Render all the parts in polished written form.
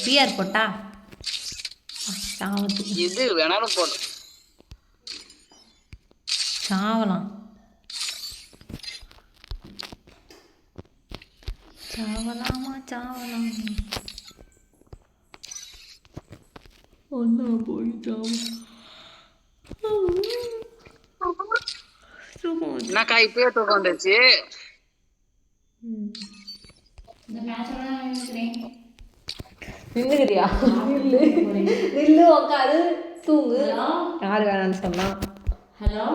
PR போட்டா சாவத்துக்கு எது வேணாலும் போடும். சாவலாம் சாவலாமா சாவலாம் ஒன்னா போய் என்னக்கா இப்பயே தூக்கம் வந்துச்சு? நின்னுக்கிறியா? நில்லு உட்காரு தூங்கு. யாரு வேணான்னு சொன்னா? ஹலோ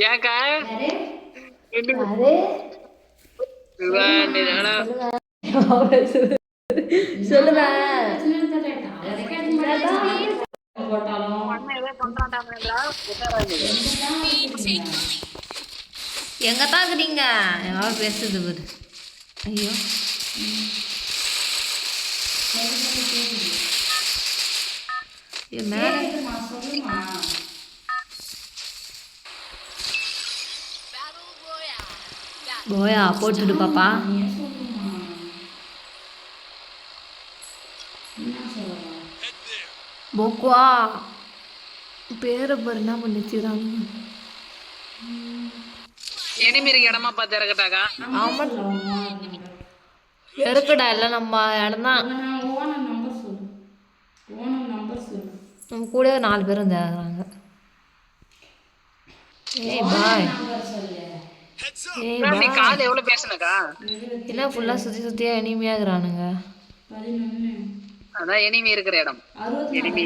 ஏக்கா சொல்லுங்க. எங்க தான் இருக்கிறீங்க? யாரும் பேசுது பாரு. ஐயோ மேல போயா போட்டுடு பாப்பா. போக்குவா பேரை பாரு என்ன பண்ணிச்சுறாங்க. எனிமீருக்கு இடமா பார்த்து இறக்கட்டாக்கா? ஆமா இறக்குடா இல்லை நம்ம இடம் தான். நம்ம கூட 4 பேர் வந்து இறங்குறாங்க. ஏய் பாய் ஏய் நீ பாய் கால் எவ்வளவு பேசுனக்கா? என்ன ஃபுல்லாக சுற்றியா இனிமையாக இருக்கிறானுங்க. அதான் எனிமி இருக்கிற இடம். எனிமி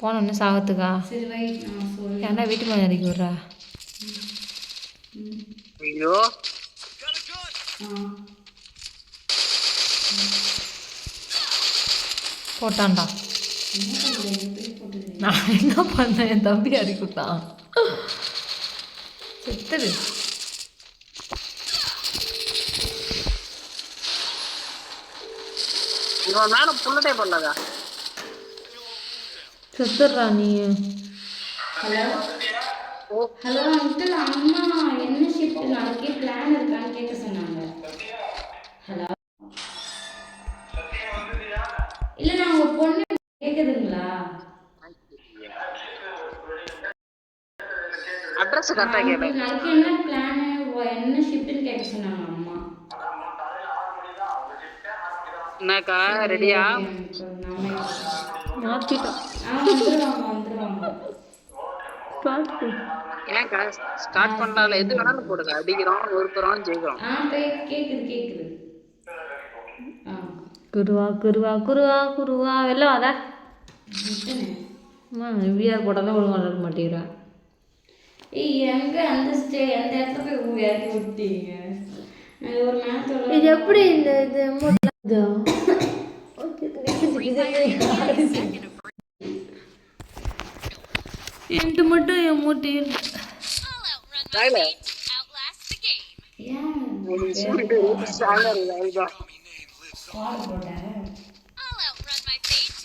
போனோன்னு சாகத்துக்கா? ஏன்னா வீட்டு மேலே இறக்கி விட்றா. ஐயோ போட்டான்டா. நான் என்ன பண்ணேன்? என் தம்பி அடிக்கிட்டான். செத்துடு. இவன் மேல புல்லட்டே பண்ணலக்கா. செத்துடுறா நீ. ஹலோ ஹலோ அங்கிள், அம்மா என்ன ஷிஃப்ட் நாளைக்கு பிளான் இருக்கான்னு கேட்க சொன்னாங்க. ஹலோ இல்லை நான் உங்கள் பொண்ணு கேட்குதுங்களா? அட்ரஸ் கரெக்டா கேட்டேன். நாளைக்கு என்ன பிளான் என்ன ஷிஃப்ட்னு கேட்க சொன்னாங்க அம்மா. என்னக்கா ரெடியா? ஏன்க்கா ஸ்டார்ட் பண்ணால எது வேணாலும் போடுங்க. அடிக்கிறோம் ஒருத்தரோம் ஜெயிக்கிறோம். கேக்குது குருவா குருவா குருவா குருவா வெளில வாதா. விஆர் போட்டாலும் ஒழுங்காக விளாட மாட்டேங்கிறேன். எங்க அந்த இடத்துல போய் இறக்கி விட்டீங்க. ஒரு மேட்ச் இது எப்படி இந்த இது என்கிட்ட மட்டும் என் மூட்டையில்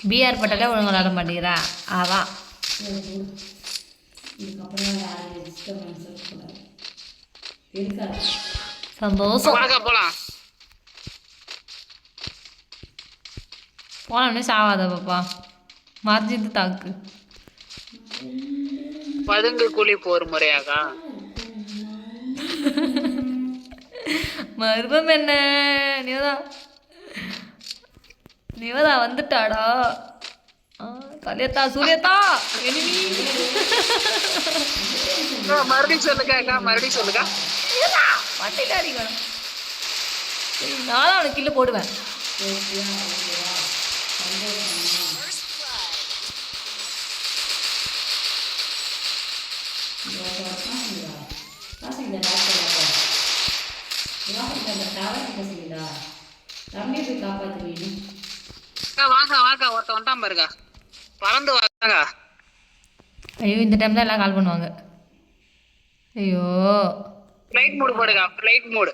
பிஆர் போட்டாலே ஒழுங்கு விளாட மாட்டேங்கிறா. அதான் சந்தோஷம். போலாம் போனோடனே சாவாத பாப்பா. மறைஞ்சிட்டு தாக்கு. பதுங்கு கூலி போர் முறையாக்கா? மருமம் என்ன நிவதா வந்துட்டாடா. கலியத்தா சூரியத்தா மறுபடியும் சொல்லுக்கா. மறுபடியும் சொல்லுக்கா. வண்டியில் அடிக்கணும். நானும் அவனுக்கு கில்லு போடுவேன். வாக்கா ஒருத்த வந்துட்டான் பாருக்கா. பறந்து வாங்க. ஐயோ இந்த டைம் தான் எல்லாம் கால் பண்ணுவாங்க. ஐயோ ஃப்ளைட் மோடு போடுங்க. Flight mode